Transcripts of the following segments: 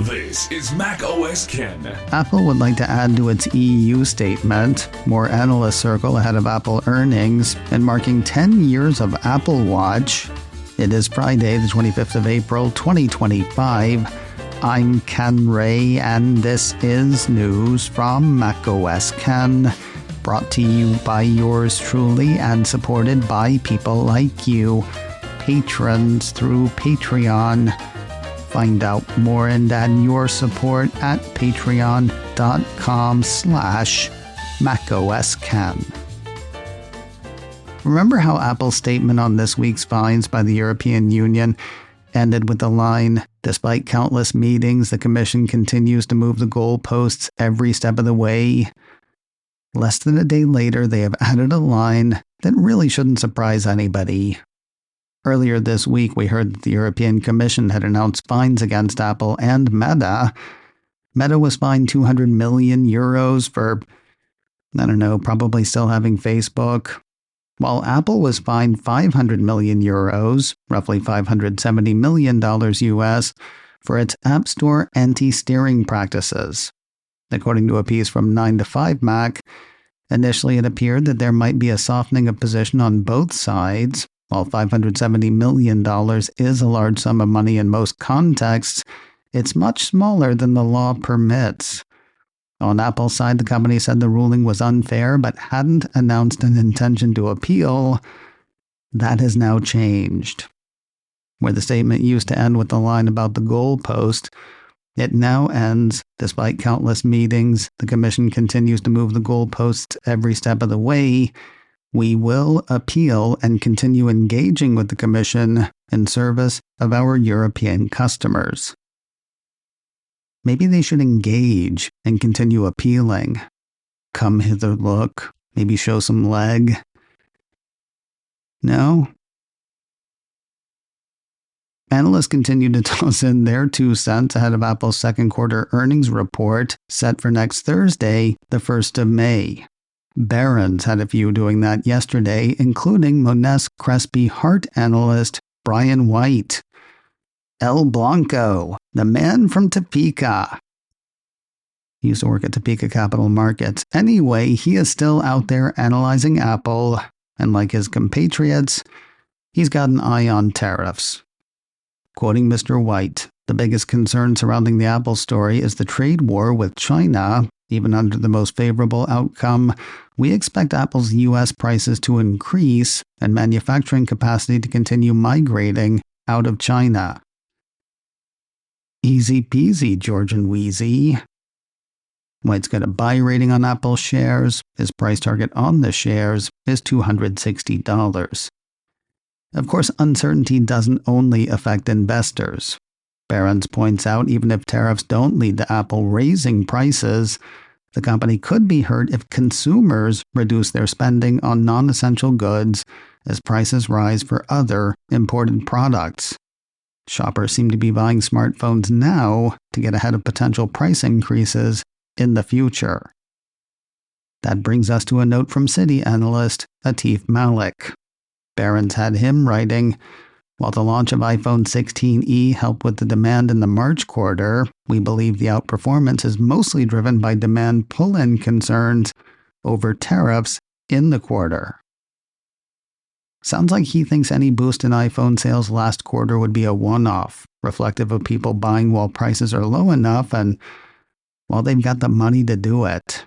This is Mac OS Ken. Apple would like to add to its EU statement. More analysts circle ahead of Apple earnings and marking 10 years of Apple Watch. It is Friday, the 25th of April, 2025. I'm Ken Ray, and this is news from Mac OS Ken. Brought to you by yours truly and supported by people like you, patrons through Patreon. Find out more and add your support at patreon.com/MacOSCan. Remember how Apple's statement on this week's fines by the European Union ended with the line, "Despite countless meetings, the Commission continues to move the goalposts every step of the way"? Less than a day later, they have added a line that really shouldn't surprise anybody. Earlier this week, we heard that the European Commission had announced fines against Apple and Meta. Meta was fined €200 million for, probably still having Facebook, while Apple was fined €500 million, roughly $570 million US, for its App Store anti-steering practices. According to a piece from 9 to 5 Mac, initially it appeared that there might be a softening of position on both sides. While $570 million is a large sum of money in most contexts, it's much smaller than the law permits. On Apple's side, the company said the ruling was unfair but hadn't announced an intention to appeal. That has now changed. Where the statement used to end with the line about the goalpost, it now ends, "Despite countless meetings, the Commission continues to move the goalposts every step of the way. We will appeal and continue engaging with the Commission in service of our European customers." Maybe they should engage and continue appealing. Come hither, look. Maybe show some leg. No? Analysts continue to toss in their 2 cents ahead of Apple's second quarter earnings report set for next Thursday, the 1st of May. Barron's had a few doing that yesterday, including Monness Crespi Hart analyst Brian White. El Blanco, the man from Topeka. He used to work at Topeka Capital Markets. Anyway, he is still out there analyzing Apple, and like his compatriots, he's got an eye on tariffs. Quoting Mr. White, "The biggest concern surrounding the Apple story is the trade war with China. Even under the most favorable outcome, we expect Apple's U.S. prices to increase and manufacturing capacity to continue migrating out of China." Easy peasy, George and Wheezy. White's got a buy rating on Apple shares. His price target on the shares is $260. Of course, uncertainty doesn't only affect investors. Barron's points out even if tariffs don't lead to Apple raising prices, the company could be hurt if consumers reduce their spending on non-essential goods as prices rise for other imported products. Shoppers seem to be buying smartphones now to get ahead of potential price increases in the future. That brings us to a note from Citi analyst Atif Malik. Barron's had him writing, "While the launch of iPhone 16e helped with the demand in the March quarter, we believe the outperformance is mostly driven by demand pull-in concerns over tariffs in the quarter." Sounds like he thinks any boost in iPhone sales last quarter would be a one-off, reflective of people buying while prices are low enough and while they've got the money to do it.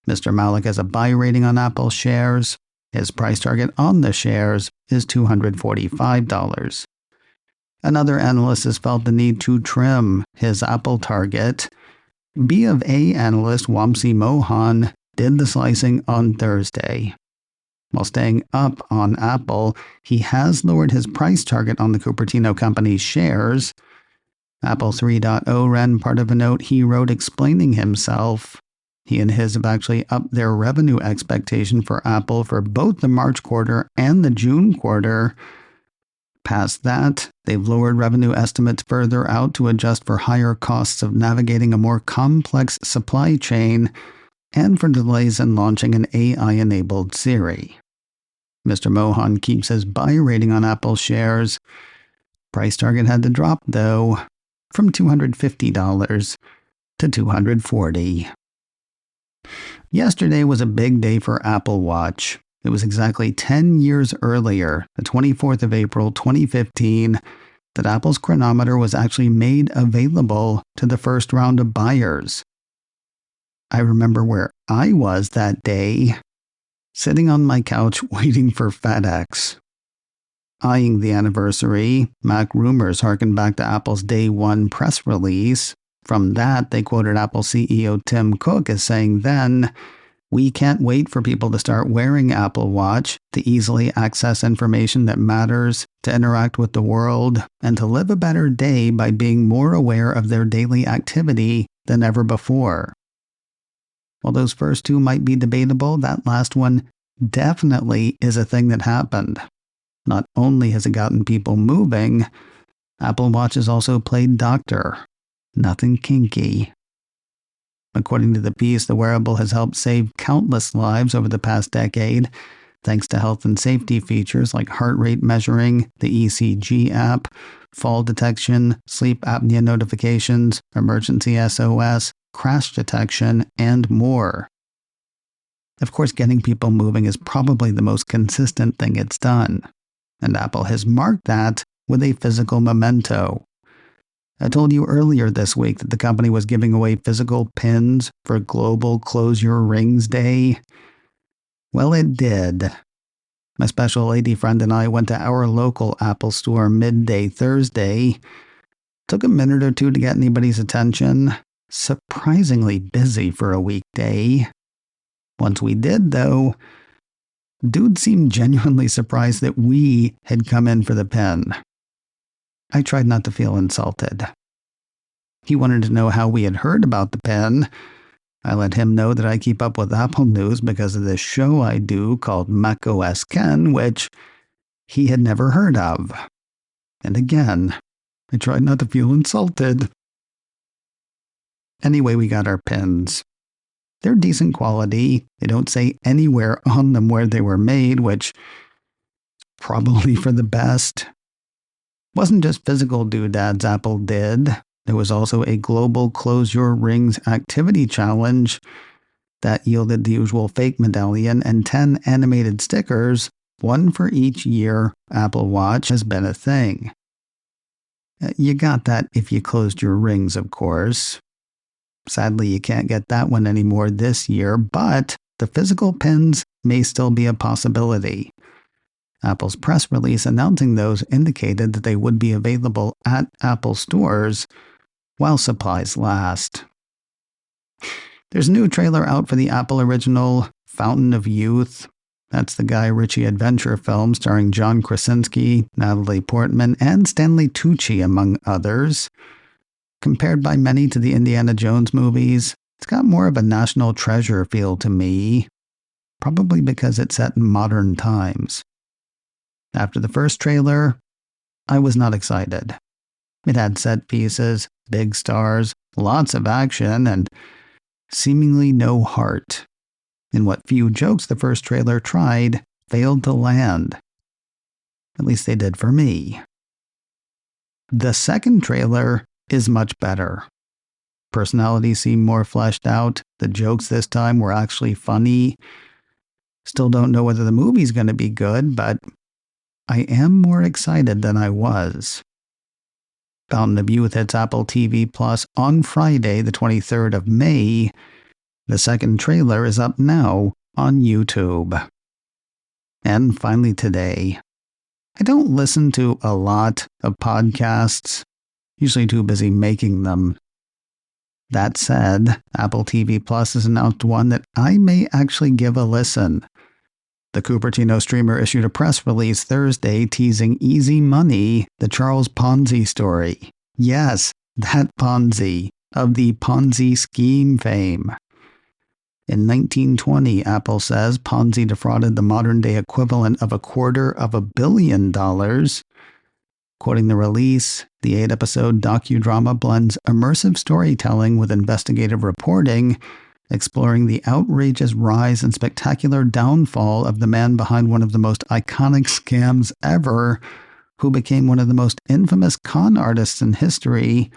Mr. Malik has a buy rating on Apple shares. His price target on the shares is $245. Another analyst has felt the need to trim his Apple target. BofA analyst Wamsi Mohan did the slicing on Thursday. While staying up on Apple, he has lowered his price target on the Cupertino company's shares. Apple 3.0 ran part of a note he wrote explaining himself. He and his have actually upped their revenue expectation for Apple for both the March quarter and the June quarter. Past that, they've lowered revenue estimates further out to adjust for higher costs of navigating a more complex supply chain and for delays in launching an AI-enabled Siri. Mr. Mohan keeps his buy rating on Apple shares. Price target had to drop, though. from $250 to $240. Yesterday was a big day for Apple Watch. It was exactly 10 years earlier, the 24th of April 2015, that Apple's chronometer was actually made available to the first round of buyers. I remember where I was that day, sitting on my couch waiting for FedEx. Eyeing the anniversary, Mac rumors harkened back to Apple's Day 1 press release. From that, they quoted Apple CEO Tim Cook as saying then, "We can't wait for people to start wearing Apple Watch, to easily access information that matters, to interact with the world, and to live a better day by being more aware of their daily activity than ever before." While those first two might be debatable, that last one definitely is a thing that happened. Not only has it gotten people moving, Apple Watch has also played doctor. Nothing kinky. According to the piece, the wearable has helped save countless lives over the past decade, thanks to health and safety features like heart rate measuring, the ECG app, fall detection, sleep apnea notifications, emergency SOS, crash detection, and more. Of course, getting people moving is probably the most consistent thing it's done, and Apple has marked that with a physical memento. I told you earlier this week that the company was giving away physical pins for Global Close Your Rings Day. Well, it did. My special lady friend and I went to our local Apple store midday Thursday. Took a minute or two to get anybody's attention. Surprisingly busy for a weekday. Once we did, though, dude seemed genuinely surprised that we had come in for the pin. I tried not to feel insulted. He wanted to know how we had heard about the pin. I let him know that I keep up with Apple news because of this show I do called macOS Ken, which he had never heard of. And again, I tried not to feel insulted. Anyway, we got our pins. They're decent quality. They don't say anywhere on them where they were made, which is probably for the best. Wasn't just physical doodads Apple did. There was also a global Close Your Rings activity challenge that yielded the usual fake medallion and 10 animated stickers, one for each year Apple Watch has been a thing. You got that if you closed your rings, of course. Sadly, you can't get that one anymore this year, but the physical pins may still be a possibility. Apple's press release announcing those indicated that they would be available at Apple stores while supplies last. There's a new trailer out for the Apple original Fountain of Youth. That's the Guy Ritchie adventure film starring John Krasinski, Natalie Portman, and Stanley Tucci, among others. Compared by many to the Indiana Jones movies, it's got more of a national treasure feel to me, probably because it's set in modern times. After the first trailer, I was not excited. It had set pieces, big stars, lots of action, and seemingly no heart. And what few jokes the first trailer tried failed to land. At least they did for me. The second trailer is much better. Personalities seem more fleshed out. The jokes this time were actually funny. Still don't know whether the movie's going to be good, but I am more excited than I was. Fountain of Youth hits Apple TV Plus on Friday, the 23rd of May. The second trailer is up now on YouTube. And finally today, I don't listen to a lot of podcasts, usually too busy making them. That said, Apple TV Plus has announced one that I may actually give a listen. The Cupertino streamer issued a press release Thursday teasing Easy Money, the Charles Ponzi story. Yes, that Ponzi, of the Ponzi scheme fame. In 1920, Apple says Ponzi defrauded the modern-day equivalent of $250 million. Quoting the release, the 8-episode docudrama blends immersive storytelling with investigative reporting, exploring the outrageous rise and spectacular downfall of the man behind one of the most iconic scams ever, who became one of the most infamous con artists in history,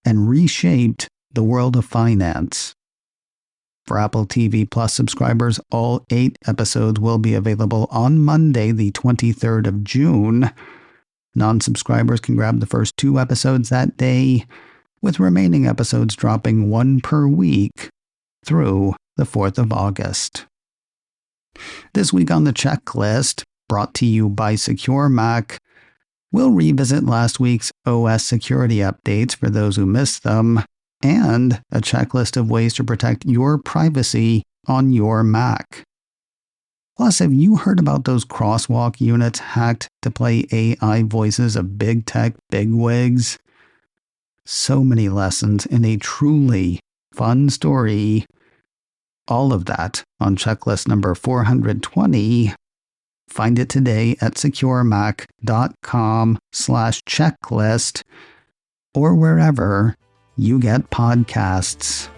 and reshaped the world of finance. For Apple TV Plus subscribers, all 8 episodes will be available on Monday, the 23rd of June. Non-subscribers can grab the first 2 episodes that day, with remaining episodes dropping 1 per week through the 4th of August. This week on the checklist, brought to you by Secure Mac, we'll revisit last week's OS security updates for those who missed them, and a checklist of ways to protect your privacy on your Mac. Plus, have you heard about those crosswalk units hacked to play AI voices of big tech bigwigs? So many lessons in a truly fun story. All of that on checklist number 420. Find it today at securemac.com/checklist or wherever you get podcasts.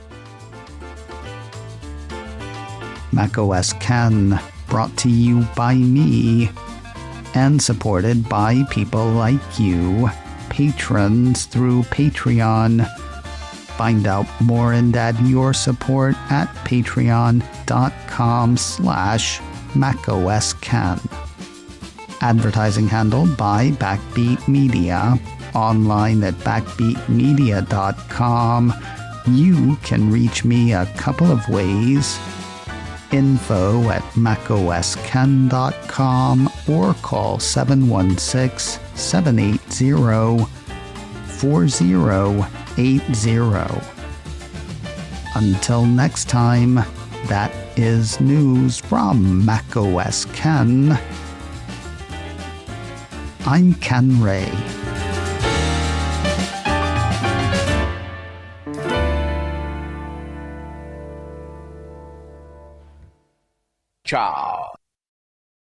macOS Ken, brought to you by me and supported by people like you, patrons through Patreon. Find out more and add your support at patreon.com/macOSKen. Advertising handled by Backbeat Media. Online at backbeatmedia.com. You can reach me a couple of ways. Info at macosken.com or call 716-780-4080. Until next time, that is news from macOS Ken. I'm Ken Ray. Ciao.